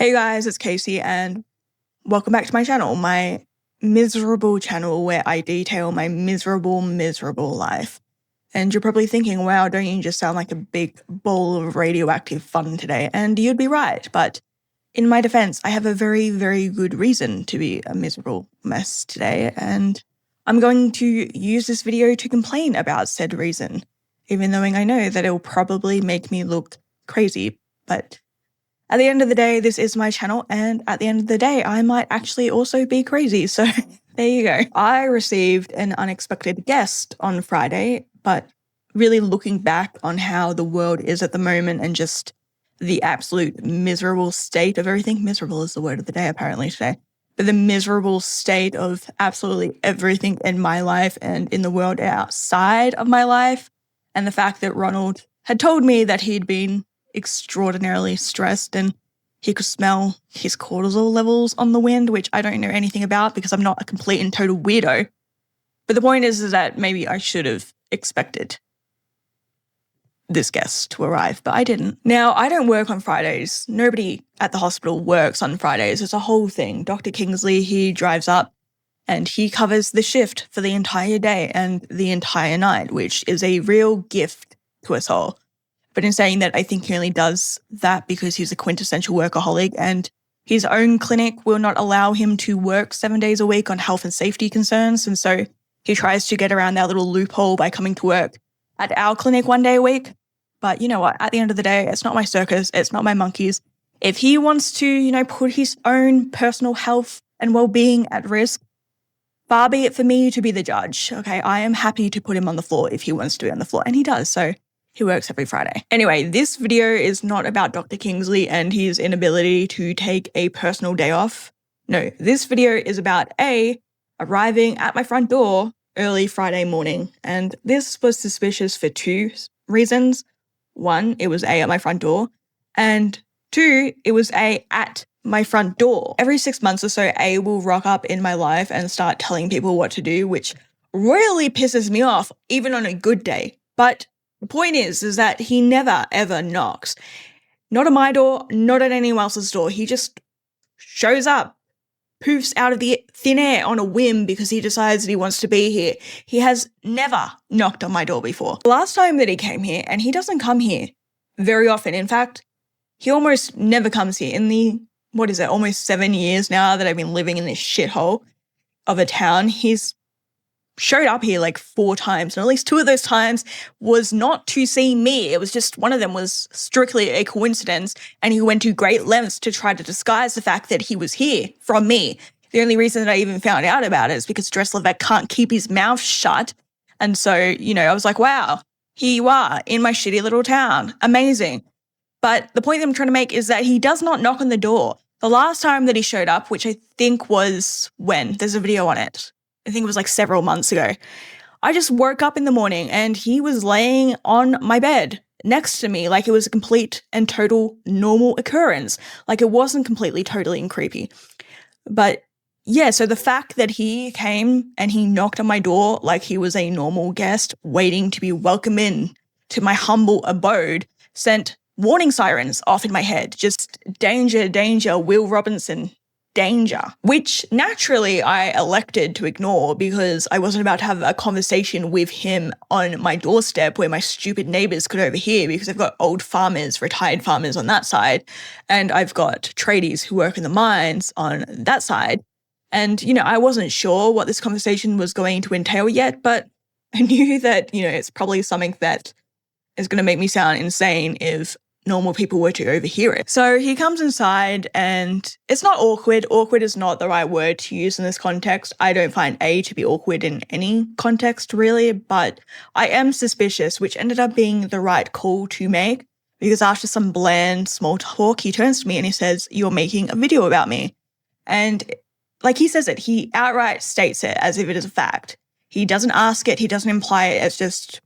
Hey guys, it's Casey and welcome back to my channel, my miserable channel where I detail my miserable life. And you're probably thinking, wow, don't you just sound like a big bowl of radioactive fun today? And you'd be right, but in my defense, I have a very, very good reason to be a miserable mess today, and I'm going to use this video to complain about said reason, even though I know that it'll probably make me look crazy, but at the end of the day, this is my channel, and at the end of the day, I might actually also be crazy, so there you go. I received an unexpected guest on Friday, but really looking back on how the world is at the moment and just the absolute miserable state of everything. Miserable is the word of the day apparently today. But the miserable state of absolutely everything in my life and in the world outside of my life, and the fact that Ronald had told me that he'd been extraordinarily stressed and he could smell his cortisol levels on the wind, which I don't know anything about because I'm not a complete and total weirdo. But the point is that maybe I should have expected this guest to arrive, but I didn't. Now, I don't work on Fridays. Nobody at the hospital works on Fridays. It's a whole thing. Dr. Kingsley, he drives up and he covers the shift for the entire day and the entire night, which is a real gift to us all. But in saying that, I think he only does that because he's a quintessential workaholic and his own clinic will not allow him to work 7 days a week on health and safety concerns. And so he tries to get around that little loophole by coming to work at our clinic 1 day a week. But you know what? At the end of the day, it's not my circus. It's not my monkeys. If he wants to, put his own personal health and well-being at risk, far be it for me to be the judge. Okay, I am happy to put him on the floor if he wants to be on the floor. And he does. So he works every Friday. Anyway, this video is not about Dr. Kingsley and his inability to take a personal day off. No, this video is about arriving at my front door early Friday morning. And this was suspicious for two reasons. One, it was at my front door. And two, it was at my front door. Every 6 months or so, will rock up in my life and start telling people what to do, which royally pisses me off, even on a good day. But the point is that he never, ever knocks. Not at my door, not at anyone else's door. He just shows up, poofs out of the thin air on a whim because he decides that he wants to be here. He has never knocked on my door before. The last time that he came here, and he doesn't come here very often. In fact, he almost never comes here. In the, almost 7 years now that I've been living in this shithole of a town, he's showed up here like 4 times, and at least 2 of those times was not to see me. It was just one of them was strictly a coincidence, and he went to great lengths to try to disguise the fact that he was here from me. The only reason that I even found out about it is because Dress Levesque can't keep his mouth shut. And so, I was like, wow, here you are in my shitty little town. Amazing. But the point that I'm trying to make is that he does not knock on the door. The last time that he showed up, which I think was when? There's a video on it. I think it was like several months ago. I just woke up in the morning and he was laying on my bed next to me like it was a complete and total normal occurrence. Like it wasn't completely, totally and creepy. But yeah, so the fact that he came and he knocked on my door like he was a normal guest waiting to be welcomed in to my humble abode sent warning sirens off in my head. Just danger, danger, Will Robinson, danger, which naturally I elected to ignore because I wasn't about to have a conversation with him on my doorstep where my stupid neighbors could overhear because I've got old farmers, retired farmers on that side, and I've got tradies who work in the mines on that side. And, I wasn't sure what this conversation was going to entail yet, but I knew that, it's probably something that is going to make me sound insane if normal people were to overhear it. So he comes inside and it's not awkward. Awkward is not the right word to use in this context. I don't find to be awkward in any context really, but I am suspicious, which ended up being the right call to make because after some bland small talk, he turns to me and he says, "You're making a video about me." And like he says it, he outright states it as if it is a fact. He doesn't ask it. He doesn't imply it. It's just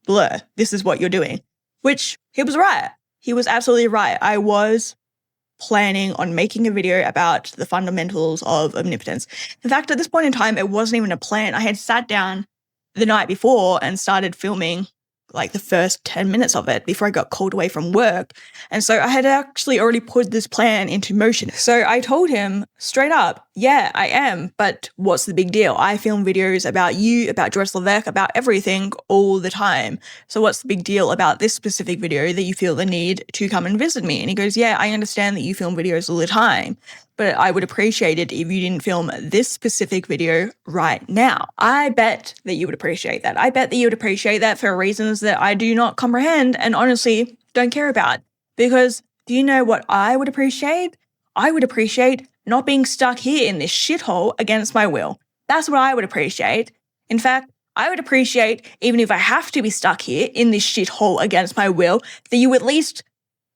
blur. This is what you're doing. Which he was right. He was absolutely right. I was planning on making a video about the fundamentals of omnipotence. In fact, at this point in time, it wasn't even a plan. I had sat down the night before and started filming like the first 10 minutes of it before I got called away from work. And so I had actually already put this plan into motion. So I told him straight up, yeah, I am, but what's the big deal? I film videos about you, about Joyce Levesque, about everything all the time. So what's the big deal about this specific video that you feel the need to come and visit me? And he goes, yeah, I understand that you film videos all the time, but I would appreciate it if you didn't film this specific video right now. I bet that you would appreciate that. I bet that you would appreciate that for reasons that I do not comprehend and honestly don't care about. Because do you know what I would appreciate? I would appreciate not being stuck here in this shithole against my will. That's what I would appreciate. In fact, I would appreciate, even if I have to be stuck here in this shithole against my will, that you at least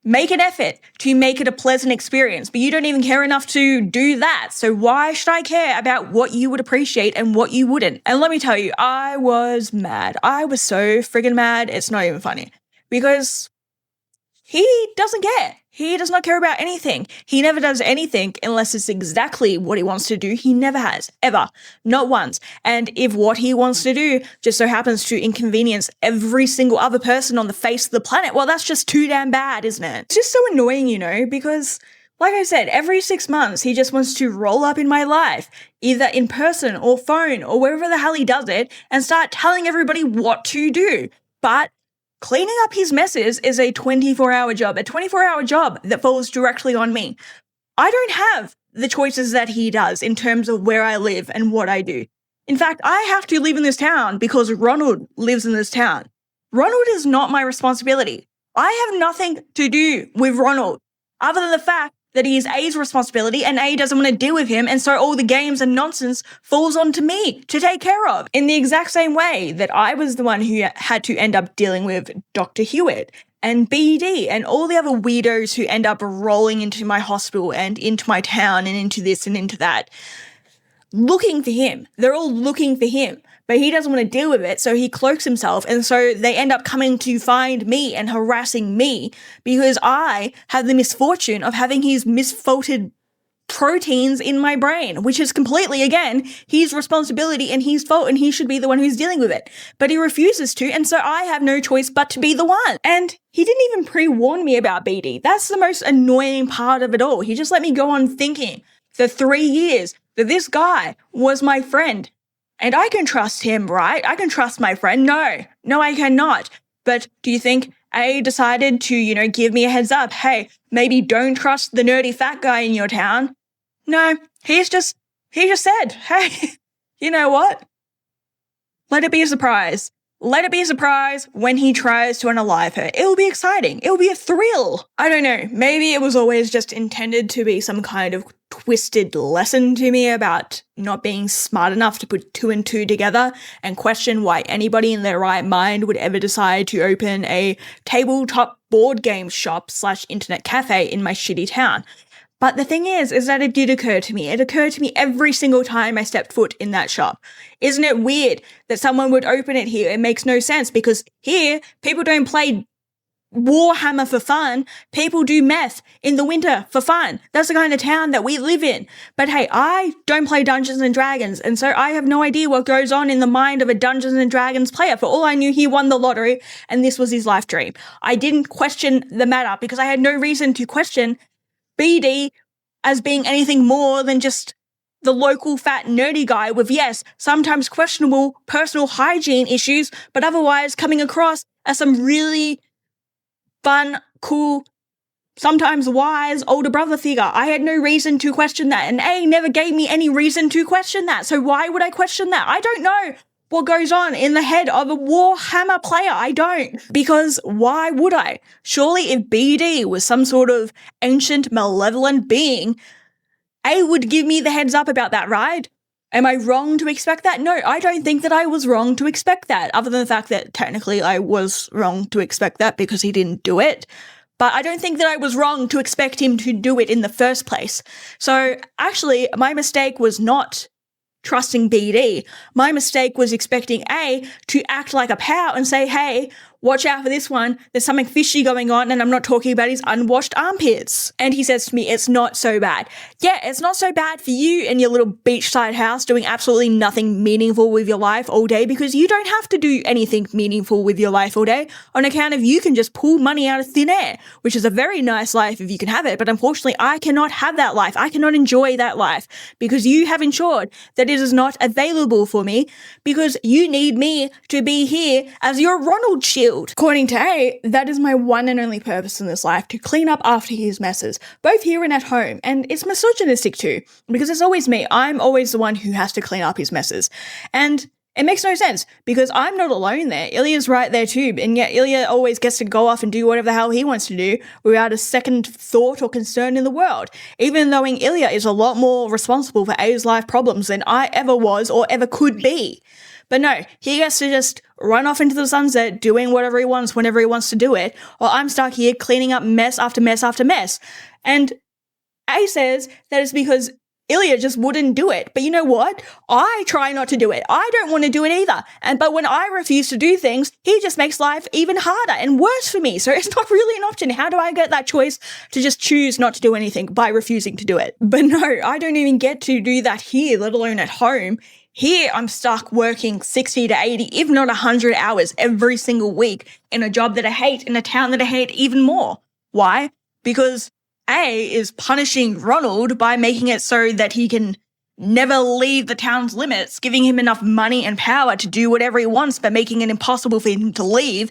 make an effort to make it a pleasant experience, but you don't even care enough to do that. So why should I care about what you would appreciate and what you wouldn't? And let me tell you, I was mad. I was so friggin' mad, it's not even funny. Because he doesn't care. He does not care about anything. He never does anything unless it's exactly what he wants to do. He never has, ever, not once. And if what he wants to do just so happens to inconvenience every single other person on the face of the planet, well, that's just too damn bad, isn't it? It's just so annoying, you know, because like I said, every 6 months, he just wants to roll up in my life, either in person or phone or wherever the hell he does it, and start telling everybody what to do. But cleaning up his messes is a 24-hour job, a 24-hour job that falls directly on me. I don't have the choices that he does in terms of where I live and what I do. In fact, I have to live in this town because Ronald lives in this town. Ronald is not my responsibility. I have nothing to do with Ronald, other than the fact that he is A's responsibility and A doesn't want to deal with him, and so all the games and nonsense falls onto me to take care of. In the exact same way that I was the one who had to end up dealing with Dr. Hewitt and BD and all the other weirdos who end up rolling into my hospital and into my town and into this and into that, looking for him. They're all looking for him, but he doesn't want to deal with it, so he cloaks himself, and so they end up coming to find me and harassing me because I have the misfortune of having his misfolded proteins in my brain, which is completely, again, his responsibility and his fault, and he should be the one who's dealing with it. But he refuses to, and so I have no choice but to be the one. And he didn't even pre-warn me about BD. That's the most annoying part of it all. He just let me go on thinking for 3 years that this guy was my friend. And I can trust him, right? I can trust my friend. No, I cannot. But do you think A decided to, give me a heads up? Hey, maybe don't trust the nerdy fat guy in your town. No, he just said, hey, you know what? Let it be a surprise. Let it be a surprise when he tries to unalive her. It will be exciting. It will be a thrill. I don't know. Maybe it was always just intended to be some kind of twisted lesson to me about not being smart enough to put 2 and 2 together and question why anybody in their right mind would ever decide to open a tabletop board game shop / internet cafe in my shitty town. But the thing is that it did occur to me. It occurred to me every single time I stepped foot in that shop. Isn't it weird that someone would open it here? It makes no sense because here, people don't play Warhammer for fun. People do meth in the winter for fun. That's the kind of town that we live in. But hey, I don't play Dungeons and Dragons, and so I have no idea what goes on in the mind of a Dungeons and Dragons player. For all I knew, he won the lottery, and this was his life dream. I didn't question the matter because I had no reason to question BD as being anything more than just the local fat nerdy guy with, yes, sometimes questionable personal hygiene issues, but otherwise coming across as some really fun, cool, sometimes wise older brother figure. I had no reason to question that, and A never gave me any reason to question that, so why would I question that? I don't know what goes on in the head of a Warhammer player. I don't. Because why would I? Surely if BD was some sort of ancient, malevolent being, A would give me the heads up about that, right? Am I wrong to expect that? No, I don't think that I was wrong to expect that, other than the fact that technically I was wrong to expect that because he didn't do it. But I don't think that I was wrong to expect him to do it in the first place. So actually, my mistake was not trusting BD. My mistake was expecting A to act like a pal and say, hey, watch out for this one. There's something fishy going on, and I'm not talking about his unwashed armpits. And he says to me, it's not so bad. Yeah, it's not so bad for you and your little beachside house doing absolutely nothing meaningful with your life all day, because you don't have to do anything meaningful with your life all day on account of you can just pull money out of thin air, which is a very nice life if you can have it. But unfortunately, I cannot have that life. I cannot enjoy that life because you have ensured that it is not available for me because you need me to be here as your Ronald shield. According to A, that is my one and only purpose in this life, to clean up after his messes, both here and at home. And it's misogynistic too, because it's always me. I'm always the one who has to clean up his messes. And it makes no sense because I'm not alone there. Ilya's right there too, and yet Ilya always gets to go off and do whatever the hell he wants to do without a second thought or concern in the world, even though Ilya is a lot more responsible for A's life problems than I ever was or ever could be. But no, he gets to just run off into the sunset doing whatever he wants whenever he wants to do it, while I'm stuck here cleaning up mess after mess after mess. And A says that it's because Ilya just wouldn't do it. But you know what? I try not to do it. I don't want to do it either. But when I refuse to do things, he just makes life even harder and worse for me. So it's not really an option. How do I get that choice to just choose not to do anything by refusing to do it? But no, I don't even get to do that here, let alone at home. Here, I'm stuck working 60 to 80, if not 100 hours every single week in a job that I hate, in a town that I hate even more. Why? Because A is punishing Ronald by making it so that he can never leave the town's limits, giving him enough money and power to do whatever he wants, but making it impossible for him to leave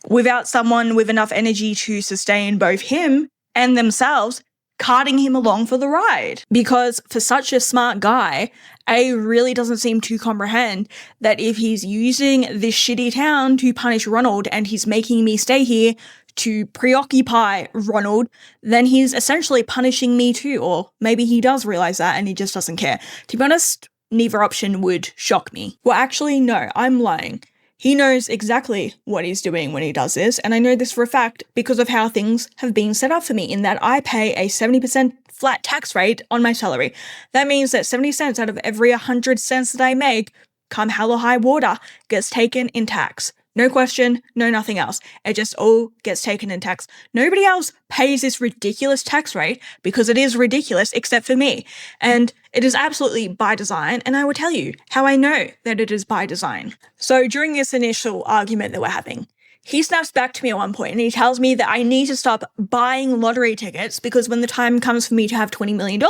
without someone with enough energy to sustain both him and themselves, carting him along for the ride. Because for such a smart guy, A really doesn't seem to comprehend that if he's using this shitty town to punish Ronald and he's making me stay here to preoccupy Ronald, then he's essentially punishing me too. Or maybe he does realize that and he just doesn't care. To be honest, neither option would shock me. Well, actually, no, I'm lying. He knows exactly what he's doing when he does this, and I know this for a fact because of how things have been set up for me, in that I pay a 70% flat tax rate on my salary. That means that 70 cents out of every 100 cents that I make, come hell or high water, gets taken in tax. No question, no nothing else. It just all gets taken in tax. Nobody else pays this ridiculous tax rate because it is ridiculous except for me. And it is absolutely by design, and I will tell you how I know that it is by design. So during this initial argument that we're having, he snaps back to me at one point and he tells me that I need to stop buying lottery tickets because when the time comes for me to have $20 million,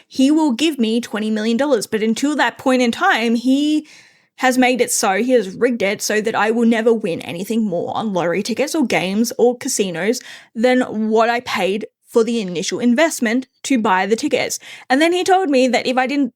he will give me $20 million. But until that point in time, he has made it so, he has rigged it so that I will never win anything more on lottery tickets or games or casinos than what I paid for the initial investment to buy the tickets. And then he told me that if I didn't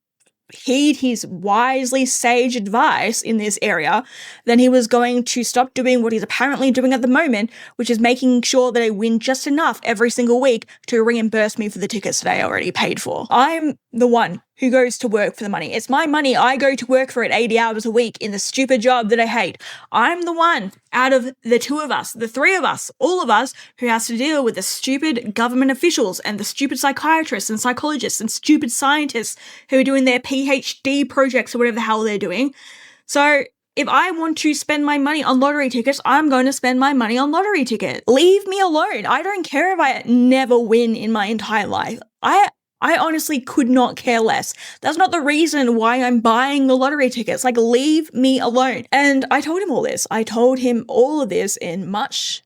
heed his wisely sage advice in this area, then he was going to stop doing what he's apparently doing at the moment, which is making sure that I win just enough every single week to reimburse me for the tickets that I already paid for. I'm the one who goes to work for the money. It's my money. I go to work for it 80 hours a week in the stupid job that I hate. I'm the one out of the two of us, the three of us, all of us, who has to deal with the stupid government officials and the stupid psychiatrists and psychologists and stupid scientists who are doing their PhD projects or whatever the hell they're doing. So if I want to spend my money on lottery tickets, I'm going to spend my money on lottery tickets. Leave me alone. I don't care if I never win in my entire life. I honestly could not care less. That's not the reason why I'm buying the lottery tickets. Like, leave me alone. And I told him all this. I told him all of this in much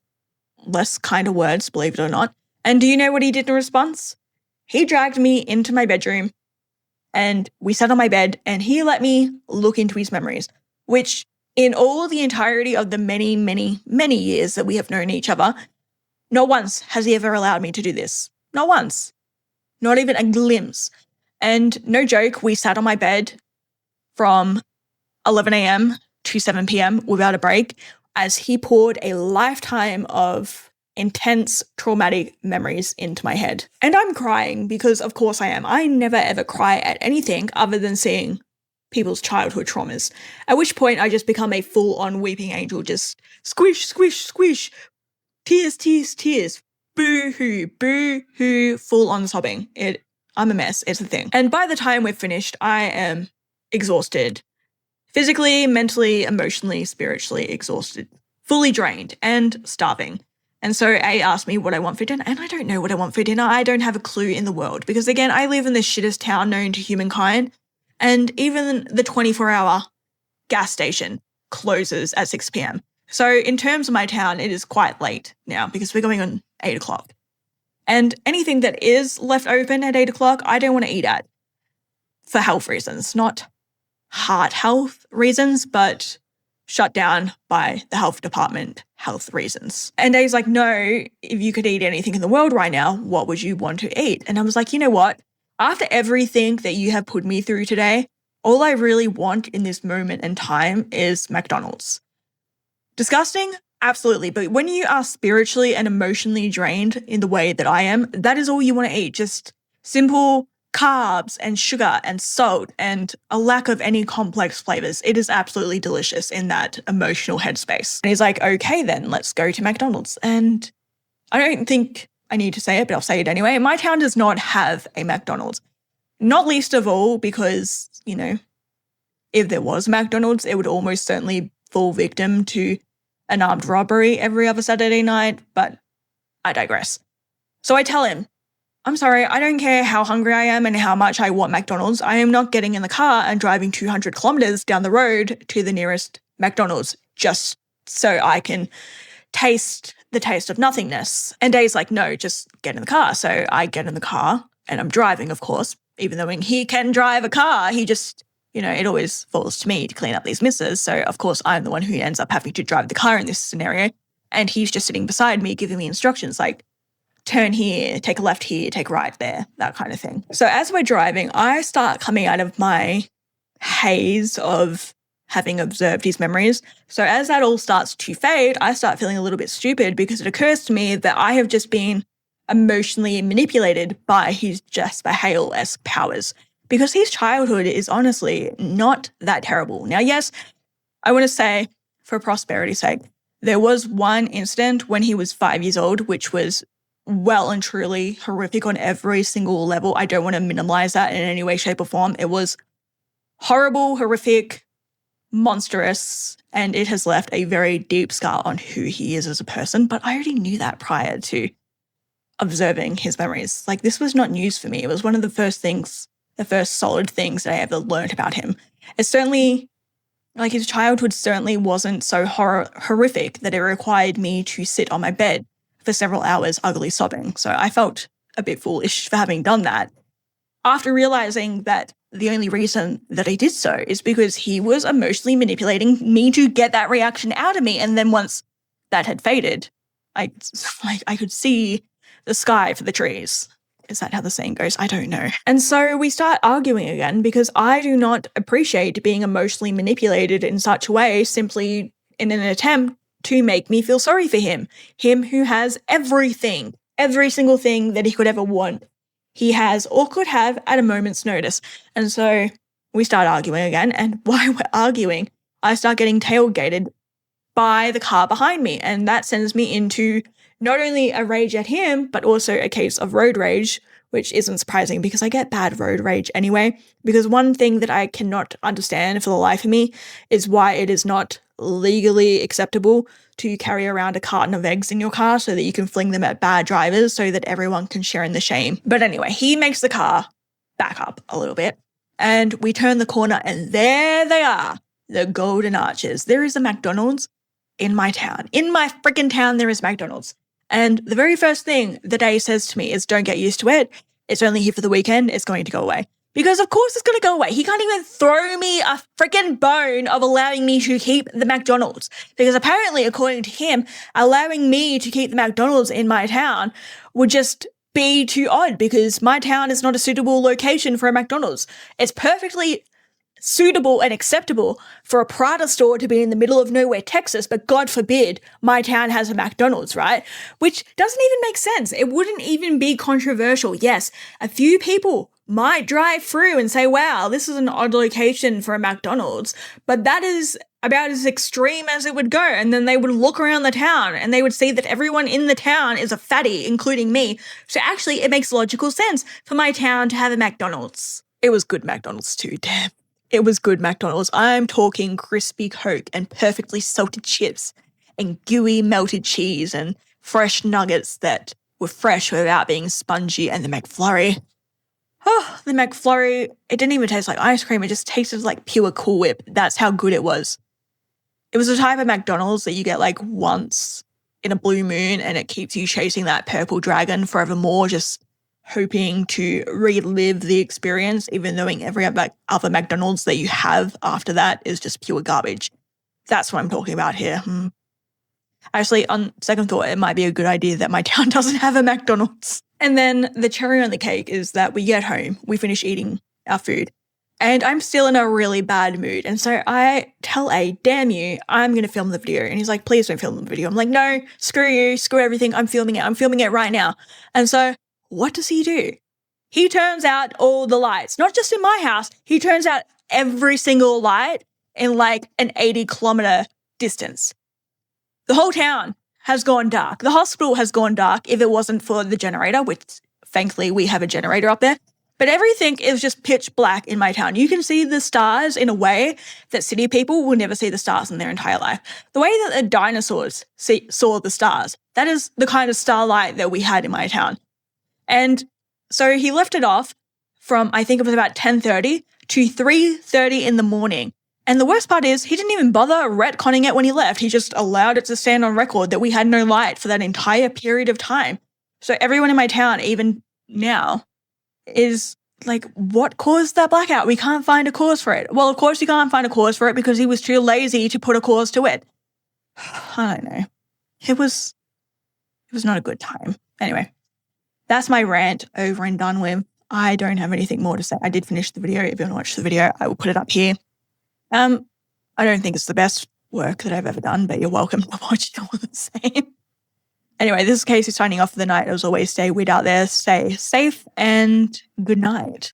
less kind of words, believe it or not. And do you know what he did in response? He dragged me into my bedroom and we sat on my bed and he let me look into his memories, which in all the entirety of the many, many, many years that we have known each other, not once has he ever allowed me to do this. Not once. Not even a glimpse. And no joke, we sat on my bed from 11 a.m. to 7 p.m. without a break as he poured a lifetime of intense traumatic memories into my head. And I'm crying because of course I am. I never ever cry at anything other than seeing people's childhood traumas. At which point I just become a full-on weeping angel, just squish, squish, squish, tears, tears, tears. Boo-hoo, boo-hoo, full-on sobbing. I'm a mess, it's a thing. And by the time we're finished, I am exhausted. Physically, mentally, emotionally, spiritually exhausted. fully drained and starving. And so A asked me what I want for dinner, and I don't know what I want for dinner. I don't have a clue in the world because, again, I live in the shittest town known to humankind, and even the 24-hour gas station closes at 6 p.m. So in terms of my town, it is quite late now because we're going on 8 o'clock. And anything that is left open at 8 o'clock, I don't want to eat at for health reasons, not heart health reasons, but shut down by the health department health reasons. And Dave's like, no, if you could eat anything in the world right now, what would you want to eat? And I was like, you know what? After everything that you have put me through today, all I really want in this moment in time is McDonald's. Disgusting? Absolutely. But when you are spiritually and emotionally drained in the way that I am, that is all you want to eat. Just simple carbs and sugar and salt and a lack of any complex flavors. It is absolutely delicious in that emotional headspace. And he's like, okay, then let's go to McDonald's. And I don't think I need to say it, but I'll say it anyway. My town does not have a McDonald's. Not least of all because, you know, if there was McDonald's, it would almost certainly fall victim to an armed robbery every other Saturday night, but I digress. So I tell him, I'm sorry, I don't care how hungry I am and how much I want McDonald's. I am not getting in the car and driving 200 kilometers down the road to the nearest McDonald's just so I can taste the taste of nothingness. And Dave's like, no, just get in the car. So I get in the car and I'm driving, of course, even though he can drive a car, he just, you know, it always falls to me to clean up these misses. So, of course, I'm the one who ends up having to drive the car in this scenario. And he's just sitting beside me giving me instructions like, turn here, take a left here, take a right there, that kind of thing. So as we're driving, I start coming out of my haze of having observed his memories. So as that all starts to fade, I start feeling a little bit stupid because it occurs to me that I have just been emotionally manipulated by his Jasper Hale-esque powers. Because his childhood is honestly not that terrible. Now, yes, I want to say, for prosperity's sake, there was one incident when he was 5 years old, which was well and truly horrific on every single level. I don't want to minimize that in any way, shape, or form. It was horrible, horrific, monstrous, and it has left a very deep scar on who he is as a person. But I already knew that prior to observing his memories. Like, this was not news for me. It was one of the first solid things that I ever learned about him. It's certainly, like, his childhood certainly wasn't so horrific that it required me to sit on my bed for several hours ugly sobbing. So I felt a bit foolish for having done that. After realizing that the only reason that I did so is because he was emotionally manipulating me to get that reaction out of me. And then once that had faded, I could see the sky for the trees. Is that how the saying goes? I don't know. And so we start arguing again because I do not appreciate being emotionally manipulated in such a way simply in an attempt to make me feel sorry for him. Him who has everything, every single thing that he could ever want, he has or could have at a moment's notice. And so we start arguing again. And while we're arguing, I start getting tailgated by the car behind me. And that sends me into not only a rage at him, but also a case of road rage, which isn't surprising because I get bad road rage anyway. Because one thing that I cannot understand for the life of me is why it is not legally acceptable to carry around a carton of eggs in your car so that you can fling them at bad drivers so that everyone can share in the shame. But anyway, he makes the car back up a little bit and we turn the corner and there they are, the Golden Arches. There is a McDonald's in my town. In my freaking town, there is McDonald's. And the very first thing that Dave says to me is, don't get used to it. It's only here for the weekend. It's going to go away. Because of course it's going to go away. He can't even throw me a freaking bone of allowing me to keep the McDonald's. Because apparently, according to him, allowing me to keep the McDonald's in my town would just be too odd because my town is not a suitable location for a McDonald's. It's perfectly suitable and acceptable for a Prada store to be in the middle of nowhere, Texas, but God forbid my town has a McDonald's, right? Which doesn't even make sense. It wouldn't even be controversial. Yes, a few people might drive through and say, wow, this is an odd location for a McDonald's, but that is about as extreme as it would go. And then they would look around the town and they would see that everyone in the town is a fatty, including me. So actually, it makes logical sense for my town to have a McDonald's. It was good McDonald's too, damn. It was good McDonald's. I'm talking crispy Coke and perfectly salted chips and gooey melted cheese and fresh nuggets that were fresh without being spongy, and the McFlurry. Oh, the McFlurry, it didn't even taste like ice cream. It just tasted like pure Cool Whip. That's how good it was. It was the type of McDonald's that you get like once in a blue moon and it keeps you chasing that purple dragon forevermore, just hoping to relive the experience, even knowing every other McDonald's that you have after that is just pure garbage. That's what I'm talking about here. Actually, on second thought, it might be a good idea that my town doesn't have a McDonald's. And then the cherry on the cake is that we get home, we finish eating our food, and I'm still in a really bad mood. And so I tell A, damn you, I'm going to film the video. And he's like, please don't film the video. I'm like, no, screw you, screw everything. I'm filming it right now. And so what does he do? He turns out all the lights, not just in my house. He turns out every single light in like an 80-kilometer distance. The whole town has gone dark. The hospital has gone dark if it wasn't for the generator, which thankfully we have a generator up there. But everything is just pitch black in my town. You can see the stars in a way that city people will never see the stars in their entire life. The way that the dinosaurs saw the stars, that is the kind of starlight that we had in my town. And so he left it off from, I think it was about 10:30 to 3:30 in the morning. And the worst part is he didn't even bother retconning it when he left. He just allowed it to stand on record that we had no light for that entire period of time. So everyone in my town, even now, is like, what caused that blackout? We can't find a cause for it. Well, of course you can't find a cause for it because he was too lazy to put a cause to it. I don't know. It was not a good time. Anyway, that's my rant over and done with. I don't have anything more to say. I did finish the video. If you want to watch the video, I will put it up here. I don't think it's the best work that I've ever done, but you're welcome to watch it all the same. Anyway, this is Casey signing off for the night. As always, stay weird out there, stay safe, and good night.